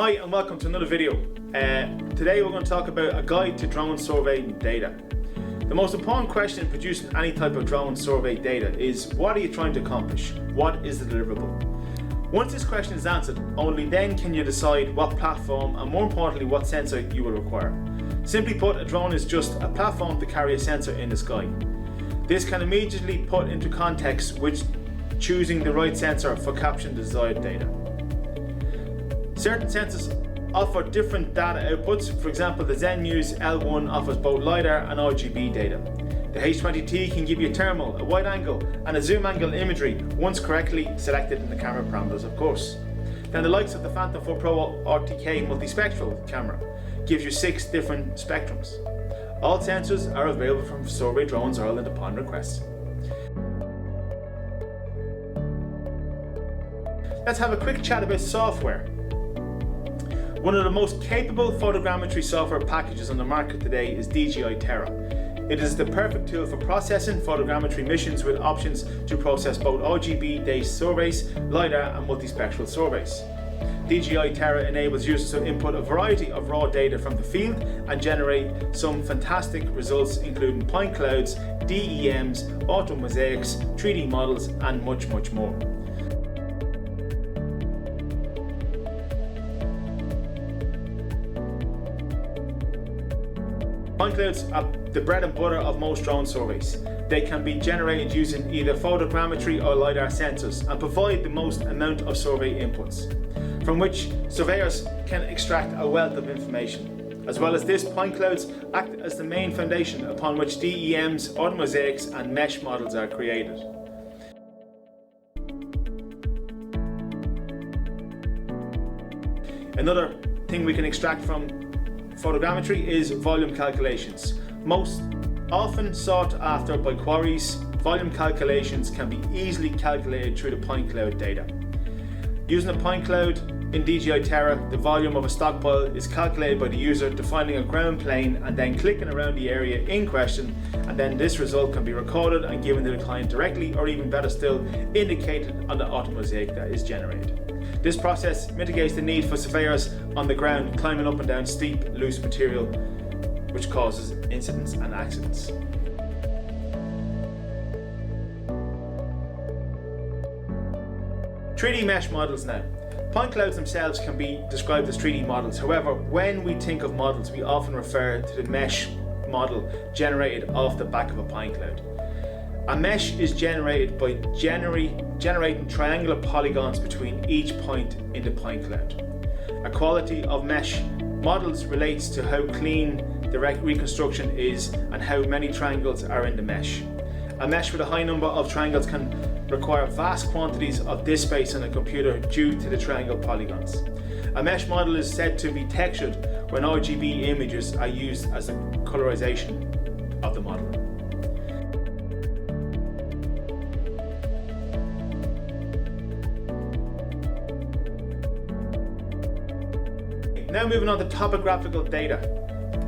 Hi and welcome to another video. Today we're going to talk about a guide to drone surveying data. The most important question in producing any type of drone survey data is, what are you trying to accomplish? What is the deliverable? Once this question is answered, only then can you decide what platform and, more importantly, what sensor you will require. Simply put, a drone is just a platform to carry a sensor in the sky. This can immediately put into context which choosing the right sensor for capturing the desired data. Certain sensors offer different data outputs. For example, the ZenMuse L1 offers both LiDAR and RGB data. The H20T can give you thermal, a wide angle and a zoom angle imagery once correctly selected in the camera parameters, of course. Then the likes of the Phantom 4 Pro RTK Multispectral camera gives you 6 different spectrums. All sensors are available from Survey Drones Ireland upon request. Let's have a quick chat about software. One of the most capable photogrammetry software packages on the market today is DJI Terra. It is the perfect tool for processing photogrammetry missions with options to process both RGB-based surveys, LiDAR and multispectral surveys. DJI Terra enables users to input a variety of raw data from the field and generate some fantastic results, including point clouds, DEMs, automosaics, 3D models and much more. Point clouds are the bread and butter of most drone surveys. They can be generated using either photogrammetry or LiDAR sensors and provide the most amount of survey inputs, from which surveyors can extract a wealth of information. As well as this, point clouds act as the main foundation upon which DEMs, automosaics and mesh models are created. Another thing we can extract from photogrammetry is volume calculations. Most often sought after by quarries, volume calculations can be easily calculated through the point cloud data. Using a point cloud in DJI Terra, the volume of a stockpile is calculated by the user defining a ground plane and then clicking around the area in question, and then this result can be recorded and given to the client directly, or even better still, indicated on the automosaic that is generated. This process mitigates the need for surveyors on the ground climbing up and down steep, loose material, which causes incidents and accidents. "3D mesh models now. Point clouds themselves can be described as 3D models. However, when we think of models, we often refer to the mesh model generated off the back of a point cloud. A mesh is generated by generating triangular polygons between each point in the point cloud. A quality of mesh models relates to how clean the reconstruction is and how many triangles are in the mesh. A mesh with a high number of triangles can require vast quantities of disk space on a computer due to the triangle polygons. A mesh model is said to be textured when RGB images are used as the colorization of the model. Now moving on to topographical data.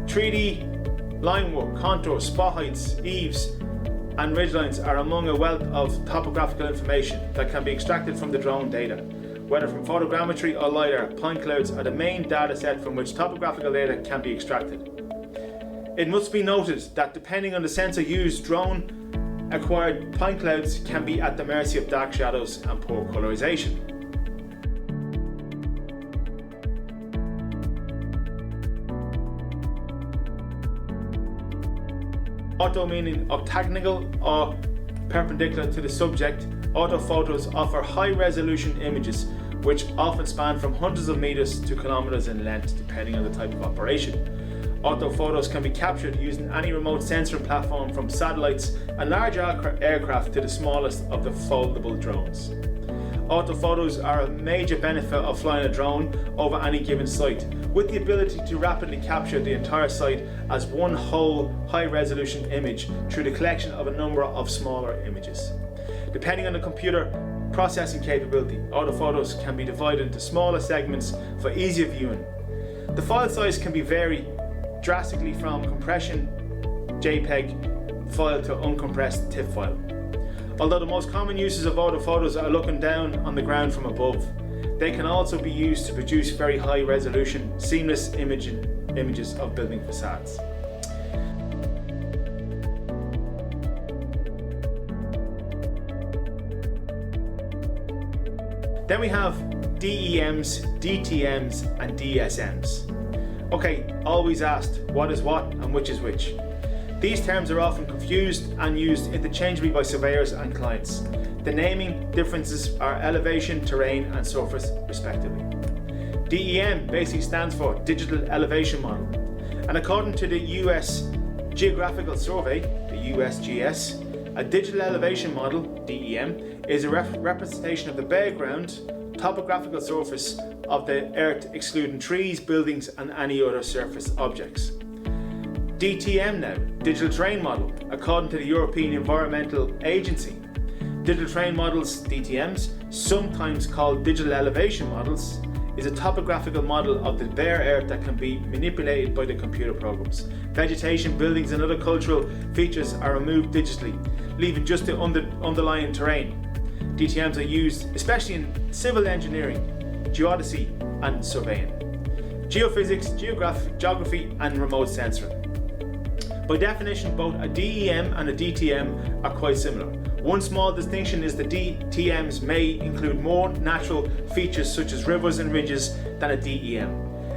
3D line work, contours, spot heights, eaves and ridgelines are among a wealth of topographical information that can be extracted from the drone data. Whether from photogrammetry or LiDAR, point clouds are the main data set from which topographical data can be extracted. It must be noted that depending on the sensor used, drone acquired point clouds can be at the mercy of dark shadows and poor colorization. Ortho meaning octagonal or perpendicular to the subject, orthophotos offer high-resolution images which often span from hundreds of meters to kilometers in length depending on the type of operation. Orthophotos can be captured using any remote sensing platform, from satellites and large aircraft to the smallest of the foldable drones. Orthophotos are a major benefit of flying a drone over any given site, with the ability to rapidly capture the entire site as one whole high-resolution image through the collection of a number of smaller images. Depending on the computer processing capability, orthophotos can be divided into smaller segments for easier viewing. The file size can vary drastically from compression JPEG file to uncompressed TIFF file. Although the most common uses of orthophotos are looking down on the ground from above, they can also be used to produce very high resolution, seamless images of building facades. Then we have DEMs, DTMs and DSMs. Okay, always asked what is what and which is which. These terms are often confused and used interchangeably by surveyors and clients. The naming differences are elevation, terrain and surface respectively. DEM basically stands for Digital Elevation Model, and according to the US Geographical Survey, the USGS, a digital elevation model, DEM, is a representation of the background topographical surface of the Earth, excluding trees, buildings and any other surface objects. DTM now, Digital Terrain Model, according to the European Environmental Agency. Digital terrain models, DTMs, sometimes called digital elevation models, is a topographical model of the bare earth that can be manipulated by the computer programs. Vegetation, buildings and other cultural features are removed digitally, leaving just the underlying terrain. DTMs are used especially in civil engineering, geodesy and surveying, geophysics, geography and remote sensing. By definition, both a DEM and a DTM are quite similar. One small distinction is the DTMs may include more natural features such as rivers and ridges than a DEM.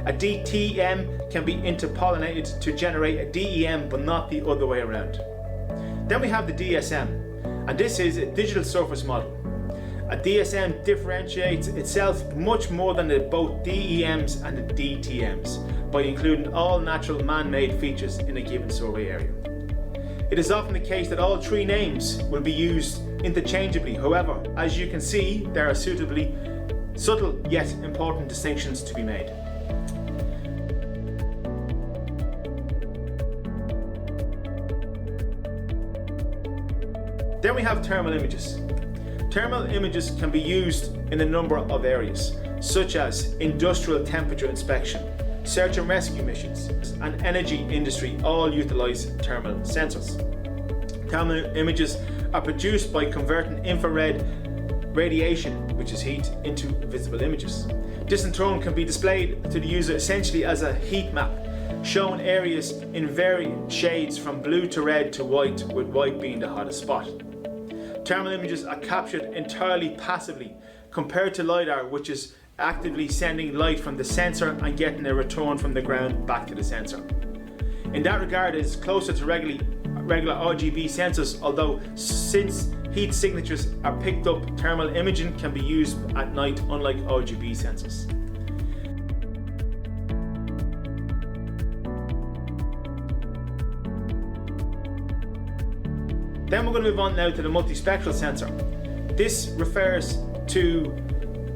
A DTM can be interpollinated to generate a DEM but not the other way around. Then we have the DSM, and this is a digital surface model. A DSM differentiates itself much more than both DEMs and the DTMs by including all natural man-made features in a given survey area. It is often the case that all three names will be used interchangeably. However, as you can see, there are subtle yet important distinctions to be made. Then we have thermal images. Thermal images can be used in a number of areas, such as industrial temperature inspection, search and rescue missions, and energy industry all utilize thermal sensors. Thermal images are produced by converting infrared radiation, which is heat, into visible images. This in turn can be displayed to the user essentially as a heat map, showing areas in varying shades from blue to red to white, with white being the hottest spot. Thermal images are captured entirely passively compared to LiDAR, which is actively sending light from the sensor and getting a return from the ground back to the sensor. In that regard, it is closer to regular RGB sensors, although since heat signatures are picked up, thermal imaging can be used at night, unlike RGB sensors. Then we're going to move on now to the multispectral sensor. This refers to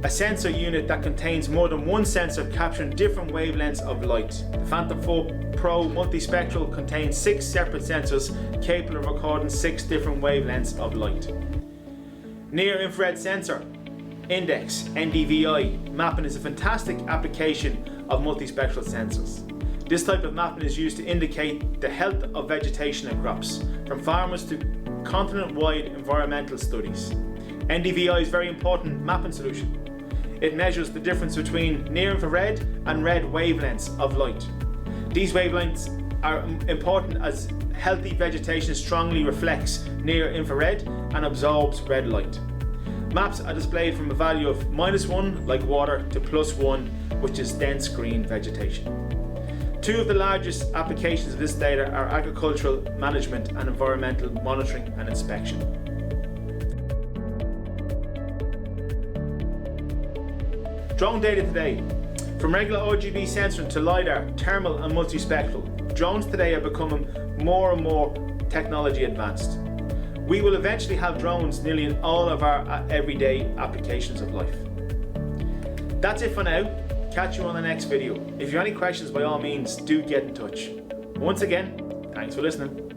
a sensor unit that contains more than one sensor capturing different wavelengths of light. The Phantom 4 Pro Multispectral contains 6 separate sensors capable of recording 6 different wavelengths of light. Near infrared sensor index (NDVI) mapping is a fantastic application of multispectral sensors. This type of mapping is used to indicate the health of vegetation and crops, from farmers to continent-wide environmental studies. NDVI is a very important mapping solution. It measures the difference between near-infrared and red wavelengths of light. These wavelengths are important as healthy vegetation strongly reflects near-infrared and absorbs red light. Maps are displayed from a value of -1, like water, to +1, which is dense green vegetation. Two of the largest applications of this data are agricultural management and environmental monitoring and inspection. Drone data today. From regular RGB sensing to LiDAR, thermal and multispectral, drones today are becoming more and more technology advanced. We will eventually have drones nearly in all of our everyday applications of life. That's it for now. Catch you on the next video. If you have any questions, by all means, do get in touch. Once again, thanks for listening.